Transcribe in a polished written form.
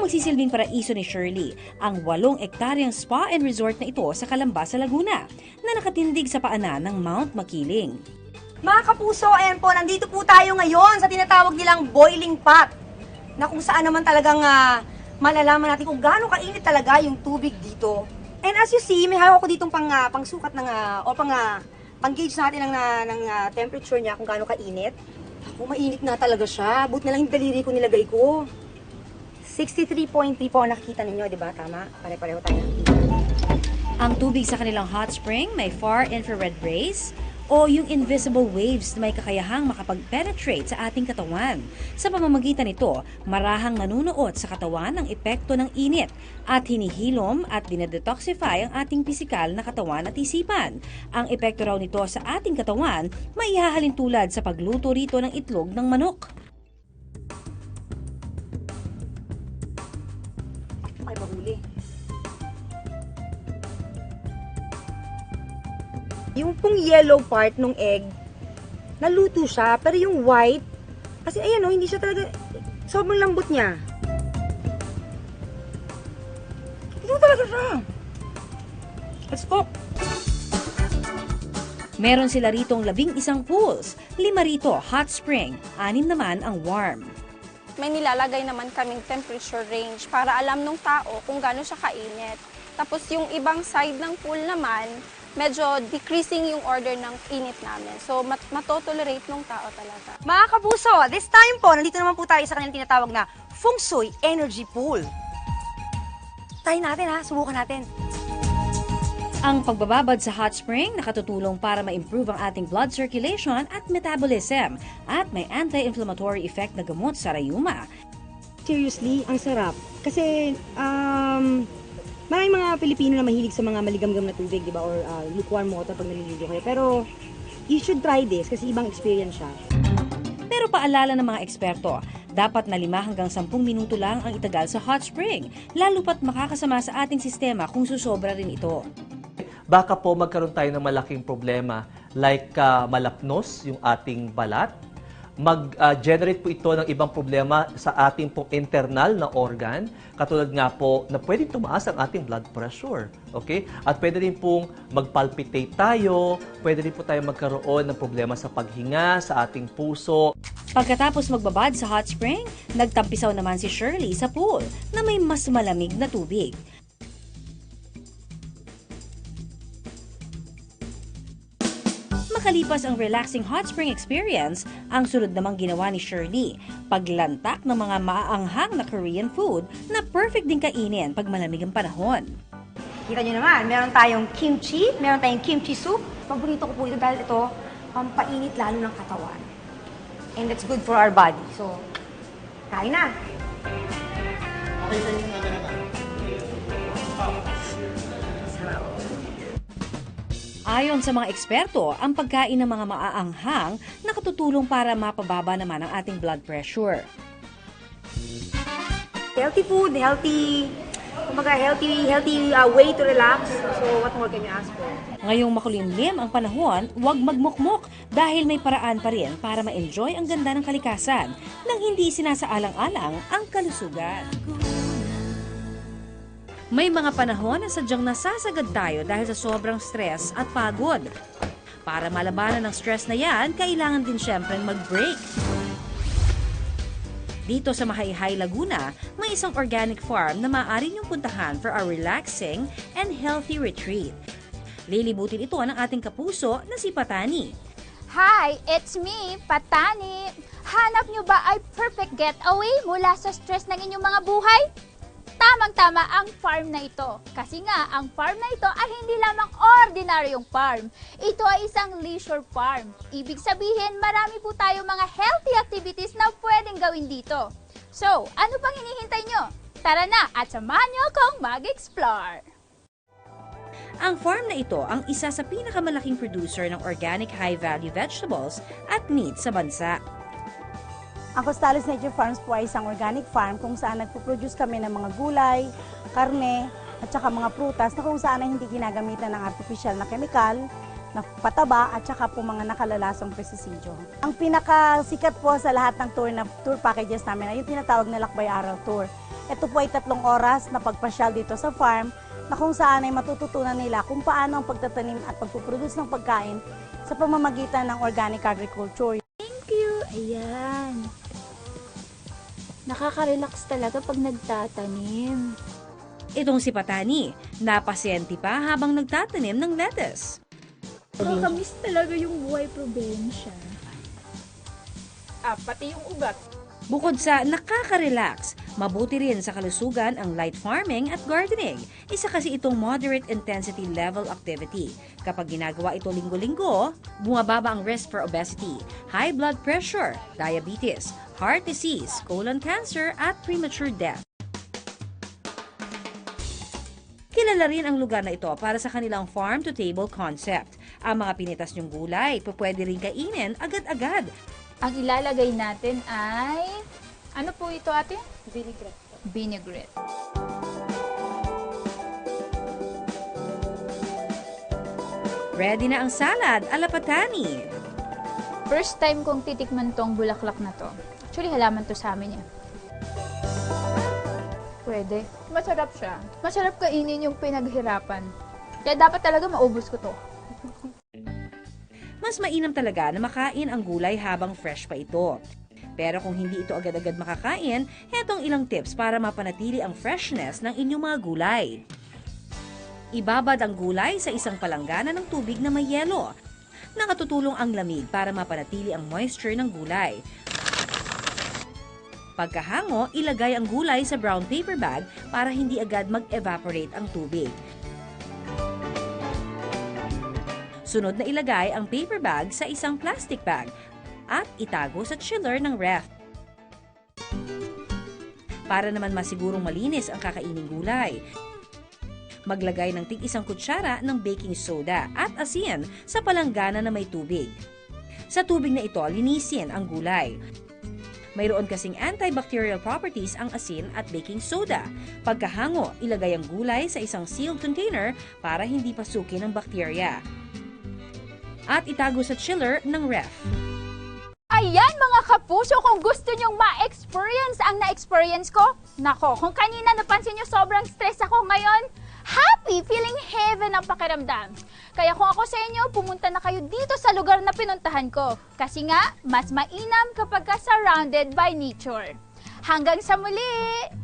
Ang magsisilbing paraiso ni Shirley, ang 8 ektaryang spa and resort na ito sa Calamba sa Laguna, na nakatindig sa paanan ng Mount Makiling. Mga kapuso, ayan po, nandito po tayo ngayon sa tinatawag nilang boiling pot, na kung saan naman talagang malalaman natin kung gaano kainit talaga yung tubig dito. And as you see, may hawak ko ditong pangsukat ng, pang-gauge natin ng temperature niya kung gaano kainit. Ako, mainit na talaga siya. Buti na lang yung daliri ko nilagay ko. 63.3 po ang nakikita ninyo, di ba? Tama? Pare-pareho tayo nakikita. Ang tubig sa kanilang hot spring may far infrared rays o yung invisible waves na may kakayahang makapag-penetrate sa ating katawan. Sa pamamagitan nito, marahang nanunuot sa katawan ang epekto ng init at hinihilom at dinedetoxify ang ating pisikal na katawan at isipan. Ang epekto raw nito sa ating katawan may ihahalin tulad sa pagluto rito ng itlog ng manok. Ay, mahuli. Yung pong yellow part ng egg, naluto siya. Pero yung white, kasi ayan o, hindi siya talaga, sobrang lambot niya. Ito talaga siya. Let's cook. Meron sila ritong 11 pools, 5 rito hot spring, 6 naman ang warm. May nilalagay naman kaming temperature range para alam ng tao kung gaano siya kainit. Tapos yung ibang side ng pool naman, medyo decreasing yung order ng init namin. So, matotolerate ng tao talaga. Mga kapuso, this time po, nandito naman po tayo sa kanilang tinatawag na Feng Shui Energy Pool. Try natin ha, subukan natin. Ang pagbababad sa hot spring nakatutulong para ma-improve ang ating blood circulation at metabolism at may anti-inflammatory effect na gamot sa rayuma. Seriously, ang sarap. Kasi, maraming mga Pilipino na mahilig sa mga maligamgam na tubig, di ba? Or lukewarm water pag naliligo kayo. Pero, you should try this kasi ibang experience siya. Pero paalala ng mga eksperto, dapat na 5 hanggang 10 minuto lang ang itagal sa hot spring, lalo pat makakasama sa ating sistema kung susobra rin ito. Baka po magkaroon tayo ng malaking problema like malapnos yung ating balat. Mag-generate po ito ng ibang problema sa ating pong internal na organ, katulad nga po na pwedeng tumaas ang ating blood pressure. Okay? At pwede rin pong mag-palpitate tayo, pwede rin po tayo magkaroon ng problema sa paghinga, sa ating puso. Pagkatapos magbabad sa hot spring, nagtampisaw naman si Shirley sa pool na may mas malamig na tubig. Makalipas ang relaxing hot spring experience, ang sunod namang ginawa ni Shirley, paglantak ng mga maaanghang na Korean food na perfect din kainin pag malamig ang panahon. Kita nyo naman, meron tayong kimchi, meron tayong kimchi soup. Paborito ko po ito dahil ito, pampainit lalo ng katawan. And it's good for our body. So, kain na! Okay, kain na natin. Ayon sa mga eksperto, ang pagkain ng mga maaanghang nakatutulong para mapababa naman ang ating blood pressure. Healthy food, healthy way to relax. So, what more can you ask for? Ngayong makulimlim ang panahon, huwag magmukmok dahil may paraan pa rin para ma-enjoy ang ganda ng kalikasan nang hindi sinasaalang-alang ang kalusugan. May mga panahon na sadyang nasasagad tayo dahil sa sobrang stress at pagod. Para malabanan ng stress na yan, kailangan din syempre mag-break. Dito sa Mahayhay, Laguna, may isang organic farm na maaari niyong puntahan for a relaxing and healthy retreat. Lilibutin ito ng ating kapuso na si Patani. Hi, it's me, Patani. Hanap niyo ba ay perfect getaway mula sa stress ng inyong mga buhay? Tamang-tama ang farm na ito. Kasi nga, ang farm na ito ay hindi lamang ordinaryong farm. Ito ay isang leisure farm. Ibig sabihin, marami po tayo mga healthy activities na pwedeng gawin dito. So, ano pang hinihintay nyo? Tara na at samahan nyo akong mag-explore! Ang farm na ito ang isa sa pinakamalaking producer ng organic high-value vegetables at meat sa bansa. Ang Costales Nature Farms po ay isang organic farm kung saan nagpo-produce kami ng mga gulay, karne, at saka mga prutas na kung saan ay hindi ginagamitan ng artificial na chemical, na pataba, at saka po mga nakalalasong pestisidyo. Ang pinakasikat po sa lahat ng tour packages namin ay yung tinatawag na Lakbay Araw Tour. Ito po ay 3 oras na pagpasyal dito sa farm na kung saan ay matututunan nila kung paano ang pagtatanim at pagpuproduce ng pagkain sa pamamagitan ng organic agriculture. Thank you! Ayan. Nakaka-relax talaga pag nagtatanim. Itong si Patani, napasyente pa habang nagtatanim ng lettuce. Nakakamiss talaga yung buhay probinsya. Pati yung ugat. Bukod sa nakaka-relax, mabuti rin sa kalusugan ang light farming at gardening. Isa kasi itong moderate intensity level activity. Kapag ginagawa ito linggo-linggo, bumababa ang risk for obesity, high blood pressure, diabetes, heart disease, colon cancer at premature death. Kilala rin ang lugar na ito para sa kanilang farm-to-table concept. Ang mga pinitas niyong gulay, pwede rin kainin agad-agad. Ang ilalagay natin ay, ano po ito ate? Vinaigrette. Vinaigrette. Ready na ang salad ala Patani. First time kong titikman tong bulaklak na to. Actually, halaman to sa amin eh. Pwede. Masarap siya. Masarap kainin yung pinaghirapan. Kaya dapat talaga maubos ko to. Mas mainam talaga na makain ang gulay habang fresh pa ito. Pero kung hindi ito agad-agad makakain, hetong ilang tips para mapanatili ang freshness ng inyong mga gulay. Ibabad ang gulay sa isang palanggana ng tubig na may yelo. Nakatutulong ang lamig para mapanatili ang moisture ng gulay. Pagkahango, ilagay ang gulay sa brown paper bag para hindi agad mag-evaporate ang tubig. Sunod na ilagay ang paper bag sa isang plastic bag at itago sa chiller ng ref. Para naman masigurong malinis ang kakaining gulay, maglagay ng tig-1 kutsara ng baking soda at asin sa palanggana na may tubig. Sa tubig na ito, linisin ang gulay. Mayroon kasing antibacterial properties ang asin at baking soda. Pagkahango, ilagay ang gulay sa isang sealed container para hindi pasukin ng bakterya. At itago sa chiller ng ref. Ayan mga kapuso, kung gusto nyong ma-experience ang na-experience ko, nako, kung kanina napansin nyo sobrang stress ako ngayon, happy, feeling heaven ang pakiramdam. Kaya kung ako sa inyo, pumunta na kayo dito sa lugar na pinuntahan ko. Kasi nga, mas mainam kapag surrounded by nature. Hanggang sa muli!